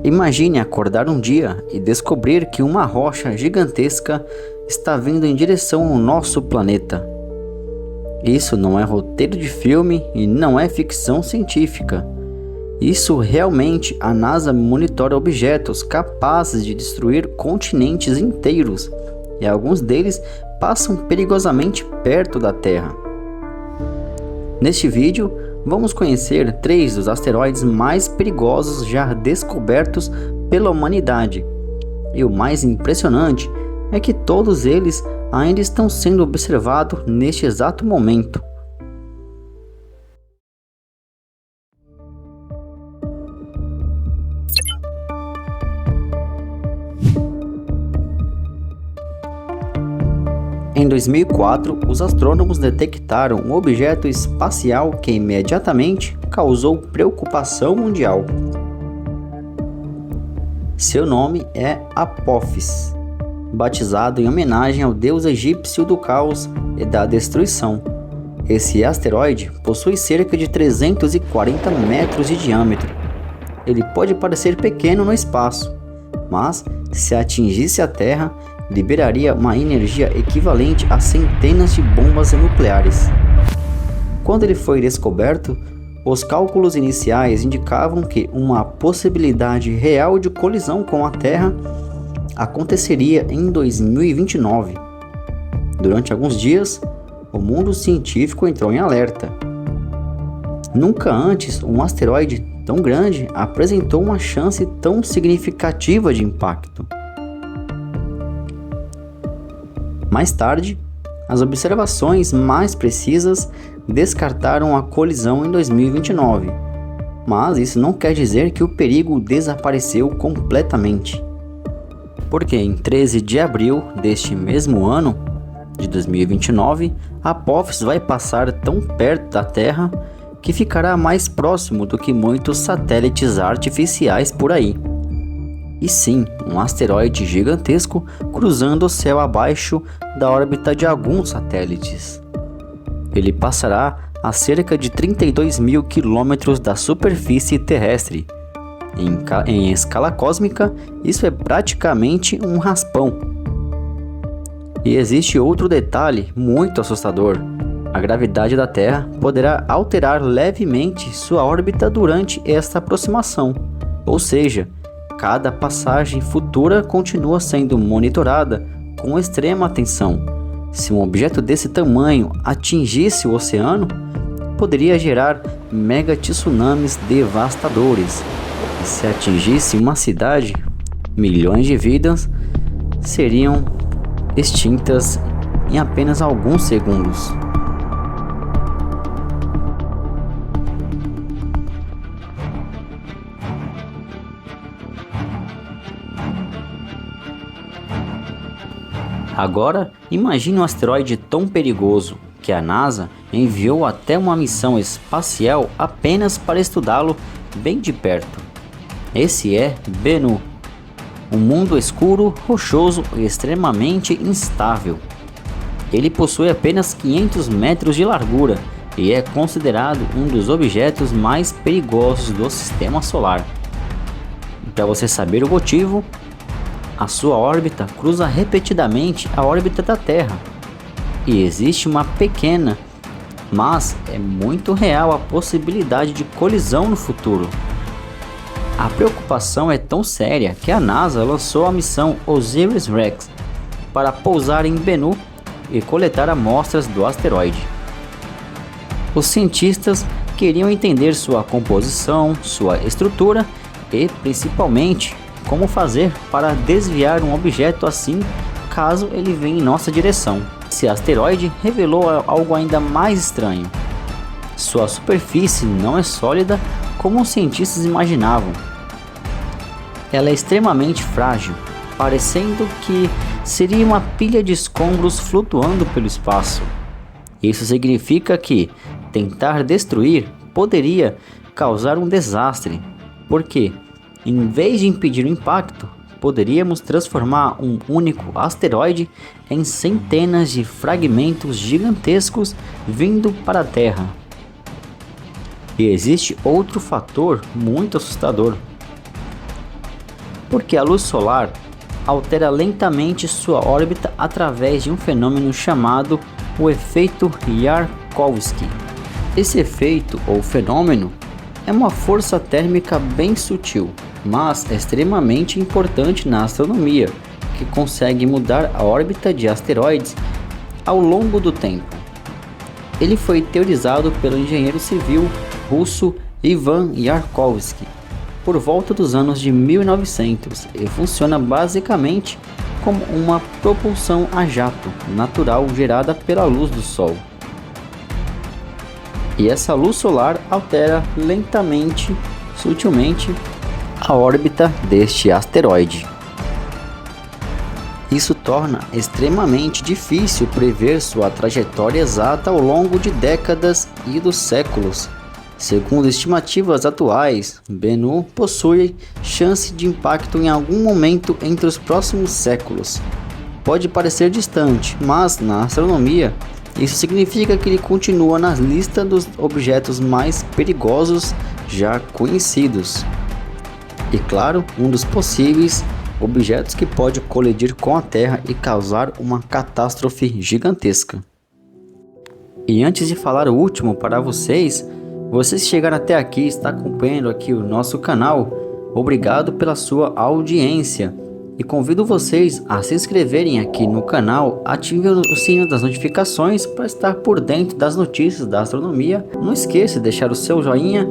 Imagine acordar um dia e descobrir que uma rocha gigantesca está vindo em direção ao nosso planeta. Isso não é roteiro de filme e não é ficção científica. Isso realmente a NASA monitora objetos capazes de destruir continentes inteiros e alguns deles passam perigosamente perto da Terra. Neste vídeo, vamos conhecer 3 dos asteroides mais perigosos já descobertos pela humanidade. E o mais impressionante é que todos eles ainda estão sendo observados neste exato momento. Em 2004, os astrônomos detectaram um objeto espacial que imediatamente causou preocupação mundial. Seu nome é Apophis, batizado em homenagem ao deus egípcio do caos e da destruição. Esse asteroide possui cerca de 340 metros de diâmetro. Ele pode parecer pequeno no espaço, mas se atingisse a Terra, liberaria uma energia equivalente a centenas de bombas nucleares. Quando ele foi descoberto, os cálculos iniciais indicavam que uma possibilidade real de colisão com a Terra aconteceria em 2029. Durante alguns dias, o mundo científico entrou em alerta. Nunca antes um asteroide tão grande apresentou uma chance tão significativa de impacto. Mais tarde, as observações mais precisas descartaram a colisão em 2029, mas isso não quer dizer que o perigo desapareceu completamente. Porque em 13 de abril deste mesmo ano, de 2029, Apophis vai passar tão perto da Terra que ficará mais próximo do que muitos satélites artificiais por aí. E sim, um asteroide gigantesco cruzando o céu abaixo da órbita de alguns satélites. Ele passará a cerca de 32 mil quilômetros da superfície terrestre. Em escala cósmica, isso é praticamente um raspão. E existe outro detalhe muito assustador. A gravidade da Terra poderá alterar levemente sua órbita durante esta aproximação, ou seja, cada passagem futura continua sendo monitorada com extrema atenção. Se um objeto desse tamanho atingisse o oceano, poderia gerar mega tsunamis devastadores. E se atingisse uma cidade, milhões de vidas seriam extintas em apenas alguns segundos. Agora, imagine um asteroide tão perigoso que a NASA enviou até uma missão espacial apenas para estudá-lo bem de perto. Esse é Bennu, um mundo escuro, rochoso e extremamente instável. Ele possui apenas 500 metros de largura e é considerado um dos objetos mais perigosos do Sistema Solar. Para você saber o motivo, a sua órbita cruza repetidamente a órbita da Terra. E existe uma pequena, mas é muito real a possibilidade de colisão no futuro. A preocupação é tão séria que a NASA lançou a missão OSIRIS-REx para pousar em Bennu e coletar amostras do asteroide. Os cientistas queriam entender sua composição, sua estrutura e, principalmente, como fazer para desviar um objeto assim caso ele venha em nossa direção. Esse asteroide revelou algo ainda mais estranho. Sua superfície não é sólida como os cientistas imaginavam. Ela é extremamente frágil, parecendo que seria uma pilha de escombros flutuando pelo espaço. Isso significa que tentar destruir poderia causar um desastre, porque em vez de impedir o impacto, poderíamos transformar um único asteroide em centenas de fragmentos gigantescos vindo para a Terra. E existe outro fator muito assustador. porque a luz solar altera lentamente sua órbita através de um fenômeno chamado o efeito Yarkovsky. Esse efeito ou fenômeno é uma força térmica bem sutil, mas extremamente importante na astronomia, que consegue mudar a órbita de asteroides ao longo do tempo. Ele foi teorizado pelo engenheiro civil russo Ivan Yarkovsky por volta dos anos de 1900 e funciona basicamente como uma propulsão a jato natural gerada pela luz do Sol. E essa luz solar altera lentamente, sutilmente, a órbita deste asteroide. Isso torna extremamente difícil prever sua trajetória exata ao longo de décadas e dos séculos. Segundo estimativas atuais, Bennu possui chance de impacto em algum momento entre os próximos séculos. Pode parecer distante, mas na astronomia, isso significa que ele continua na lista dos objetos mais perigosos já conhecidos. E claro, um dos possíveis objetos que pode colidir com a Terra e causar uma catástrofe gigantesca. E antes de falar o último para vocês chegaram até aqui e está acompanhando aqui o nosso canal, obrigado pela sua audiência. E convido vocês a se inscreverem aqui no canal, ativem o sininho das notificações para estar por dentro das notícias da astronomia. Não esqueça de deixar o seu joinha,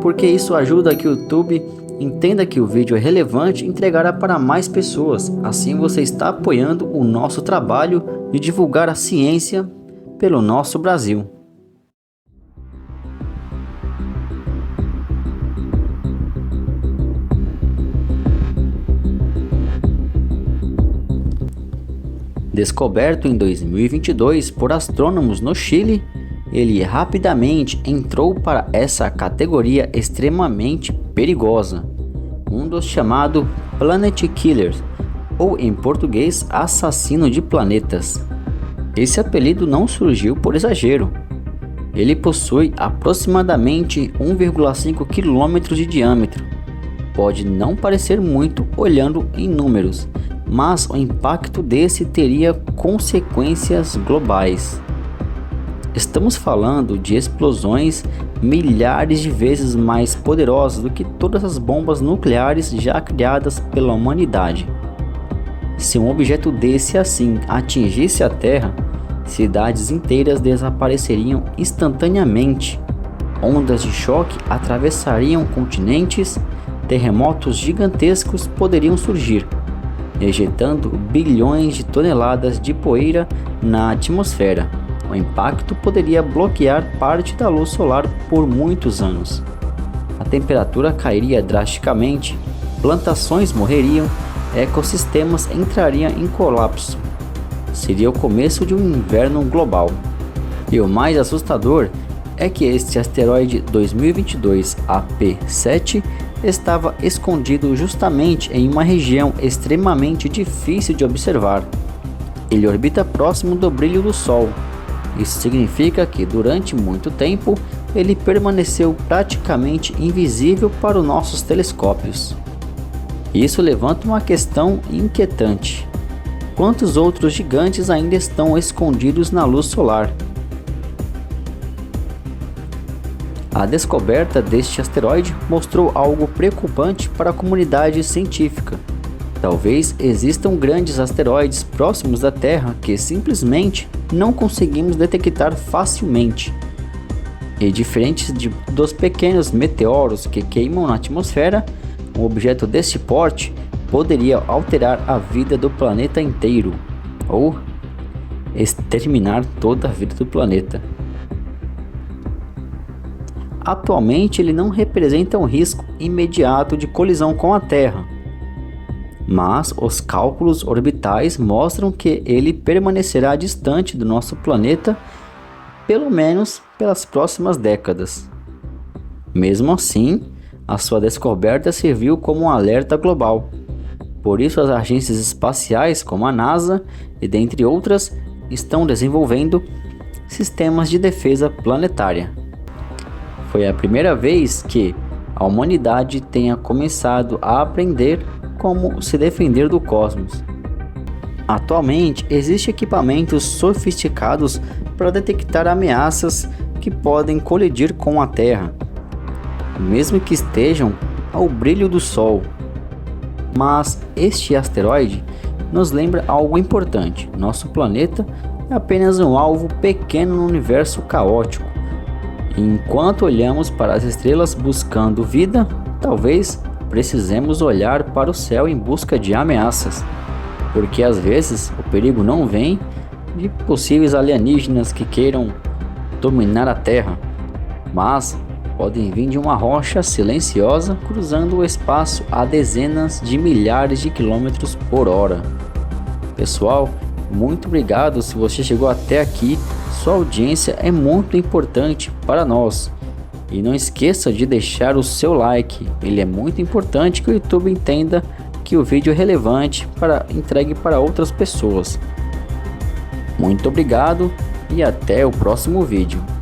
porque isso ajuda que o YouTube entenda que o vídeo é relevante e entregará para mais pessoas. Assim você está apoiando o nosso trabalho de divulgar a ciência pelo nosso Brasil. Descoberto em 2022 por astrônomos no Chile, ele rapidamente entrou para essa categoria extremamente perigosa, um dos chamados Planet Killers, ou em português, assassino de planetas. Esse apelido não surgiu por exagero. Ele possui aproximadamente 1,5 km de diâmetro. Pode não parecer muito olhando em números, mas o impacto desse teria consequências globais. Estamos falando de explosões milhares de vezes mais poderosas do que todas as bombas nucleares já criadas pela humanidade. Se um objeto desse assim atingisse a Terra, cidades inteiras desapareceriam instantaneamente, ondas de choque atravessariam continentes, terremotos gigantescos poderiam surgir, ejetando bilhões de toneladas de poeira na atmosfera. O impacto poderia bloquear parte da luz solar por muitos anos. A temperatura cairia drasticamente, plantações morreriam, ecossistemas entrariam em colapso. Seria o começo de um inverno global. E o mais assustador é que este asteroide 2022 AP7 estava escondido justamente em uma região extremamente difícil de observar. Ele orbita próximo do brilho do Sol. Isso significa que durante muito tempo ele permaneceu praticamente invisível para os nossos telescópios. Isso levanta uma questão inquietante: quantos outros gigantes ainda estão escondidos na luz solar? A descoberta deste asteroide mostrou algo preocupante para a comunidade científica. Talvez existam grandes asteroides próximos da Terra que simplesmente não conseguimos detectar facilmente. E diferente dos pequenos meteoros que queimam na atmosfera, um objeto desse porte poderia alterar a vida do planeta inteiro, ou exterminar toda a vida do planeta. Atualmente ele não representa um risco imediato de colisão com a Terra, mas os cálculos orbitais mostram que ele permanecerá distante do nosso planeta pelo menos pelas próximas décadas. Mesmo assim, a sua descoberta serviu como um alerta global. Por isso as agências espaciais como a NASA e dentre outras estão desenvolvendo sistemas de defesa planetária. Foi a primeira vez que a humanidade tenha começado a aprender como se defender do cosmos. Atualmente, existem equipamentos sofisticados para detectar ameaças que podem colidir com a Terra, mesmo que estejam ao brilho do Sol. Mas este asteroide nos lembra algo importante: nosso planeta é apenas um alvo pequeno no universo caótico. Enquanto olhamos para as estrelas buscando vida, talvez precisemos olhar para o céu em busca de ameaças, porque às vezes o perigo não vem de possíveis alienígenas que queiram dominar a Terra, mas podem vir de uma rocha silenciosa cruzando o espaço a dezenas de milhares de quilômetros por hora. Pessoal, muito obrigado se você chegou até aqui, sua audiência é muito importante para nós. E não esqueça de deixar o seu like, ele é muito importante que o YouTube entenda que o vídeo é relevante para entregue para outras pessoas. Muito obrigado e até o próximo vídeo.